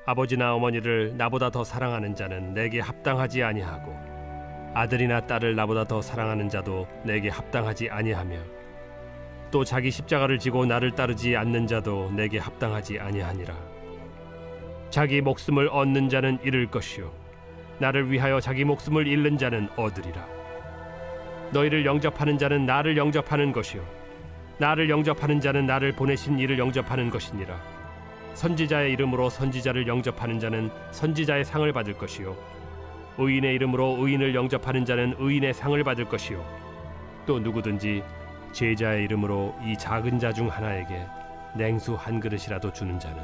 아버지나 어머니를 나보다 더 사랑하는 자는 내게 합당하지 아니하고 아들이나 딸을 나보다 더 사랑하는 자도 내게 합당하지 아니하며 또 자기 십자가를 지고 나를 따르지 않는 자도 내게 합당하지 아니하니라. 자기 목숨을 얻는 자는 잃을 것이요 나를 위하여 자기 목숨을 잃는 자는 얻으리라. 너희를 영접하는 자는 나를 영접하는 것이요 나를 영접하는 자는 나를 보내신 이를 영접하는 것이니라. 선지자의 이름으로 선지자를 영접하는 자는 선지자의 상을 받을 것이요 의인의 이름으로 의인을 영접하는 자는 의인의 상을 받을 것이요 또 누구든지 제자의 이름으로 이 작은 자 중 하나에게 냉수 한 그릇이라도 주는 자는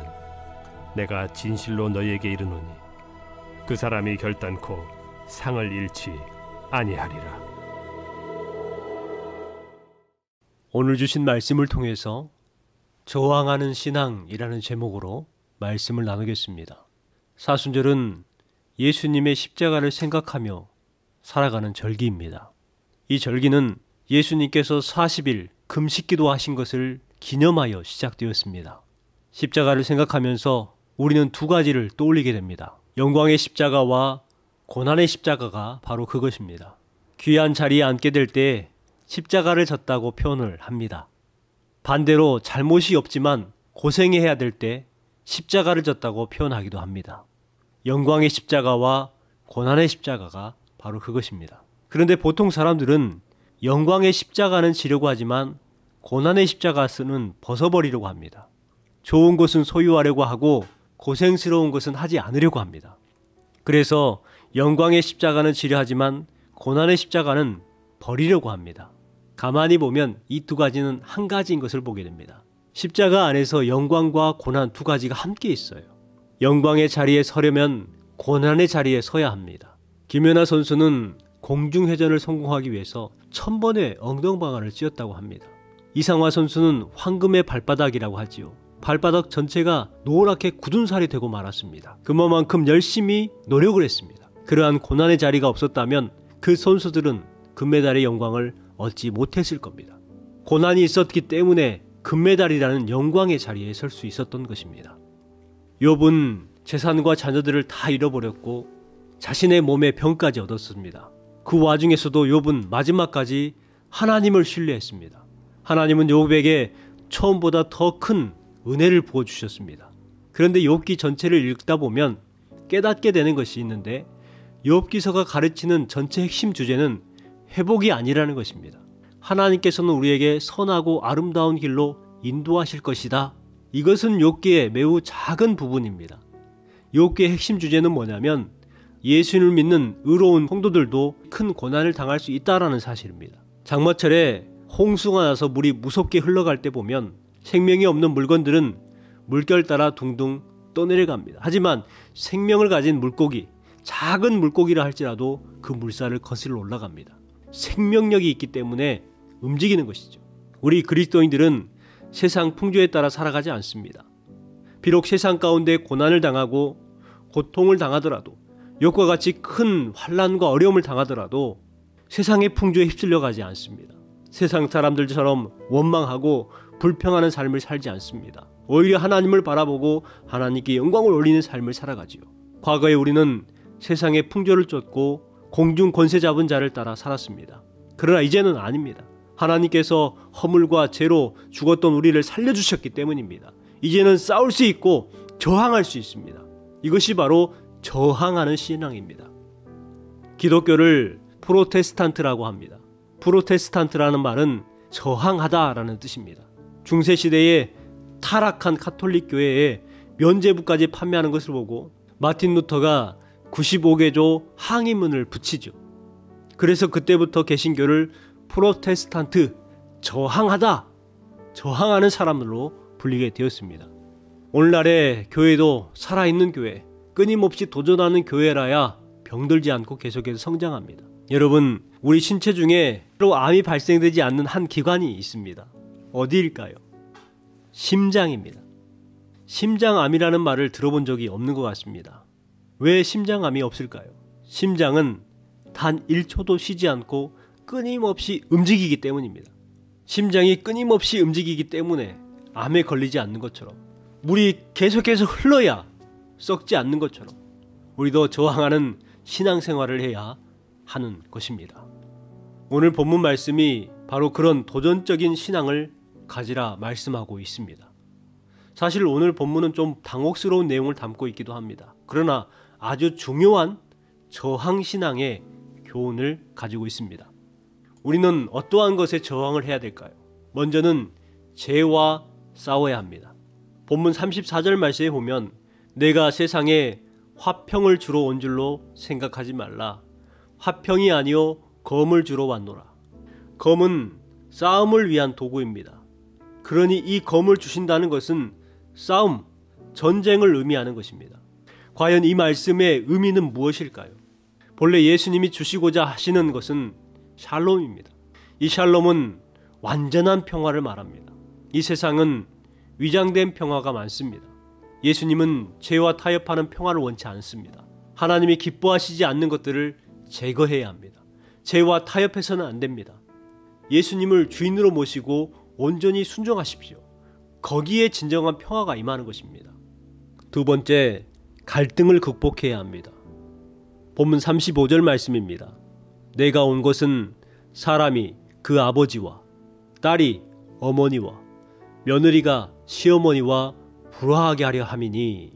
내가 진실로 너희에게 이르노니 그 사람이 결단코 상을 잃지 아니하리라. 오늘 주신 말씀을 통해서 저항하는 신앙이라는 제목으로 말씀을 나누겠습니다. 사순절은 예수님의 십자가를 생각하며 살아가는 절기입니다. 이 절기는 예수님께서 40일 금식기도 하신 것을 기념하여 시작되었습니다. 십자가를 생각하면서 우리는 두 가지를 떠올리게 됩니다. 영광의 십자가와 고난의 십자가가 바로 그것입니다. 귀한 자리에 앉게 될 때 십자가를 졌다고 표현을 합니다. 반대로 잘못이 없지만 고생해야 될 때 십자가를 졌다고 표현하기도 합니다. 영광의 십자가와 고난의 십자가가 바로 그것입니다. 그런데 보통 사람들은 영광의 십자가는 지려고 하지만 고난의 십자가는 벗어버리려고 합니다. 좋은 것은 소유하려고 하고 고생스러운 것은 하지 않으려고 합니다. 그래서 영광의 십자가는 지려 하지만 고난의 십자가는 버리려고 합니다. 가만히 보면 이 두 가지는 한 가지인 것을 보게 됩니다. 십자가 안에서 영광과 고난 두 가지가 함께 있어요. 영광의 자리에 서려면 고난의 자리에 서야 합니다. 김연아 선수는 공중회전을 성공하기 위해서 1000번의 엉덩방아를 찧었다고 합니다. 이상화 선수는 황금의 발바닥이라고 하지요. 발바닥 전체가 노랗게 굳은 살이 되고 말았습니다. 그만큼 열심히 노력을 했습니다. 그러한 고난의 자리가 없었다면 그 선수들은 금메달의 영광을 얻지 못했을 겁니다. 고난이 있었기 때문에 금메달이라는 영광의 자리에 설 수 있었던 것입니다. 욥은 재산과 자녀들을 다 잃어버렸고 자신의 몸에 병까지 얻었습니다. 그 와중에서도 욥은 마지막까지 하나님을 신뢰했습니다. 하나님은 욥에게 처음보다 더 큰 은혜를 부어주셨습니다. 그런데 욥기 전체를 읽다 보면 깨닫게 되는 것이 있는데 욥기서가 가르치는 전체 핵심 주제는 회복이 아니라는 것입니다. 하나님께서는 우리에게 선하고 아름다운 길로 인도하실 것이다. 이것은 욥기의 매우 작은 부분입니다. 욥기의 핵심 주제는 뭐냐면 예수를 믿는 의로운 성도들도 큰 고난을 당할 수 있다는 사실입니다. 장마철에 홍수가 나서 물이 무섭게 흘러갈 때 보면 생명이 없는 물건들은 물결 따라 둥둥 떠내려갑니다. 하지만 생명을 가진 물고기, 작은 물고기라 할지라도 그 물살을 거슬러 올라갑니다. 생명력이 있기 때문에 움직이는 것이죠. 우리 그리스도인들은 세상 풍조에 따라 살아가지 않습니다. 비록 세상 가운데 고난을 당하고 고통을 당하더라도 욕과 같이 큰 환난과 어려움을 당하더라도 세상의 풍조에 휩쓸려 가지 않습니다. 세상 사람들처럼 원망하고 불평하는 삶을 살지 않습니다. 오히려 하나님을 바라보고 하나님께 영광을 올리는 삶을 살아가지요. 과거에 우리는 세상의 풍조를 쫓고 공중 권세 잡은 자를 따라 살았습니다. 그러나 이제는 아닙니다. 하나님께서 허물과 죄로 죽었던 우리를 살려주셨기 때문입니다. 이제는 싸울 수 있고 저항할 수 있습니다. 이것이 바로 저항하는 신앙입니다. 기독교를 프로테스탄트라고 합니다. 프로테스탄트라는 말은 저항하다라는 뜻입니다. 중세시대에 타락한 카톨릭 교회에 면죄부까지 판매하는 것을 보고 마틴 루터가 95개조 항의문을 붙이죠. 그래서 그때부터 개신교를 프로테스탄트, 저항하다, 저항하는 사람들로 불리게 되었습니다. 오늘날의 교회도 살아있는 교회, 끊임없이 도전하는 교회라야 병들지 않고 계속해서 성장합니다. 여러분, 우리 신체 중에 암이 발생되지 않는 한 기관이 있습니다. 어디일까요? 심장입니다. 심장암이라는 말을 들어본 적이 없는 것 같습니다. 왜 심장암이 없을까요? 심장은 단 1초도 쉬지 않고 끊임없이 움직이기 때문입니다. 심장이 끊임없이 움직이기 때문에 암에 걸리지 않는 것처럼 물이 계속해서 흘러야 썩지 않는 것처럼 우리도 저항하는 신앙생활을 해야 하는 것입니다. 오늘 본문 말씀이 바로 그런 도전적인 신앙을 가지라 말씀하고 있습니다. 사실 오늘 본문은 좀 당혹스러운 내용을 담고 있기도 합니다. 그러나 아주 중요한 저항신앙의 교훈을 가지고 있습니다. 우리는 어떠한 것에 저항을 해야 될까요? 먼저는 죄와 싸워야 합니다. 본문 34절 말씀에 보면 내가 세상에 화평을 주러 온 줄로 생각하지 말라. 화평이 아니요 검을 주러 왔노라. 검은 싸움을 위한 도구입니다. 그러니 이 검을 주신다는 것은 싸움, 전쟁을 의미하는 것입니다. 과연 이 말씀의 의미는 무엇일까요? 본래 예수님이 주시고자 하시는 것은 샬롬입니다. 이 샬롬은 완전한 평화를 말합니다. 이 세상은 위장된 평화가 많습니다. 예수님은 죄와 타협하는 평화를 원치 않습니다. 하나님이 기뻐하시지 않는 것들을 제거해야 합니다. 죄와 타협해서는 안 됩니다. 예수님을 주인으로 모시고 온전히 순종하십시오. 거기에 진정한 평화가 임하는 것입니다. 두 번째, 갈등을 극복해야 합니다. 본문 35절 말씀입니다. 내가 온 것은 사람이 그 아버지와 딸이 어머니와 며느리가 시어머니와 불화하게 하려 함이니.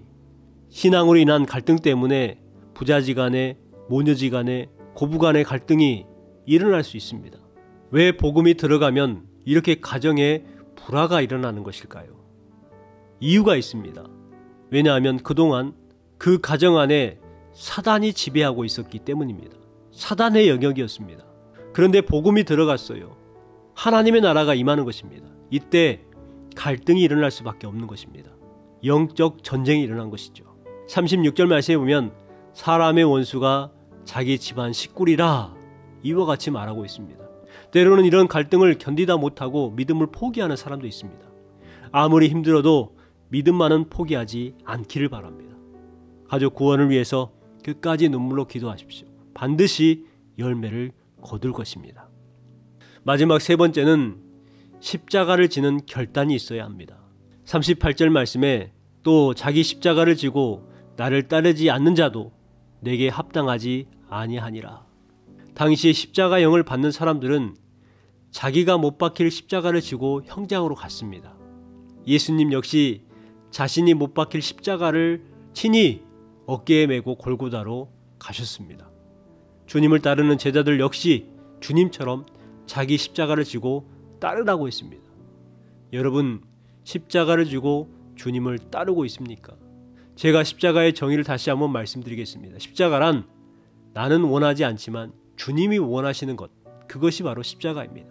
신앙으로 인한 갈등 때문에 부자지간에 모녀지간에 고부간의 갈등이 일어날 수 있습니다. 왜 복음이 들어가면 이렇게 가정에 불화가 일어나는 것일까요? 이유가 있습니다. 왜냐하면 그동안 그 가정 안에 사단이 지배하고 있었기 때문입니다. 사단의 영역이었습니다. 그런데 복음이 들어갔어요. 하나님의 나라가 임하는 것입니다. 이때 갈등이 일어날 수밖에 없는 것입니다. 영적 전쟁이 일어난 것이죠. 36절 말씀에 보면 사람의 원수가 자기 집안 식구리라 이와 같이 말하고 있습니다. 때로는 이런 갈등을 견디다 못하고 믿음을 포기하는 사람도 있습니다. 아무리 힘들어도 믿음만은 포기하지 않기를 바랍니다. 가족 구원을 위해서 끝까지 눈물로 기도하십시오. 반드시 열매를 거둘 것입니다. 마지막 세 번째는 십자가를 지는 결단이 있어야 합니다. 38절 말씀에 또 자기 십자가를 지고 나를 따르지 않는 자도 내게 합당하지 아니하니라. 당시에 십자가형을 받는 사람들은 자기가 못 박힐 십자가를 지고 형장으로 갔습니다. 예수님 역시 자신이 못 박힐 십자가를 친히 어깨에 메고 골고다로 가셨습니다. 주님을 따르는 제자들 역시 주님처럼 자기 십자가를 지고 따르라고 했습니다. 여러분, 십자가를 지고 주님을 따르고 있습니까? 제가 십자가의 정의를 다시 한번 말씀드리겠습니다. 십자가란 나는 원하지 않지만 주님이 원하시는 것, 그것이 바로 십자가입니다.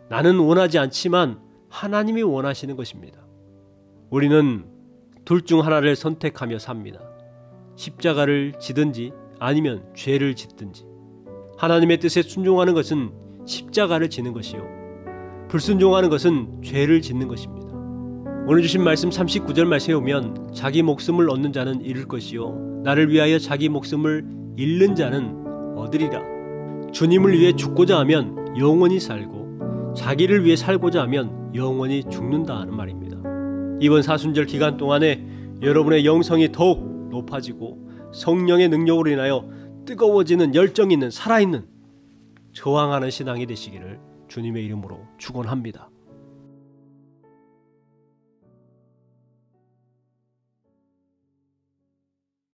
나는 원하지 않지만 하나님이 원하시는 것입니다. 우리는 둘 중 하나를 선택하며 삽니다. 십자가를 지든지 아니면 죄를 짓든지. 하나님의 뜻에 순종하는 것은 십자가를 지는 것이요, 불순종하는 것은 죄를 짓는 것입니다. 오늘 주신 말씀 39절 말씀에 보면 자기 목숨을 얻는 자는 잃을 것이요 나를 위하여 자기 목숨을 잃는 자는 얻으리라. 주님을 위해 죽고자 하면 영원히 살고 자기를 위해 살고자 하면 영원히 죽는다 하는 말입니다. 이번 사순절 기간 동안에 여러분의 영성이 더욱 높아지고 성령의 능력으로 인하여 뜨거워지는 열정 있는 살아있는 저항하는 신앙이 되시기를 주님의 이름으로 축원합니다.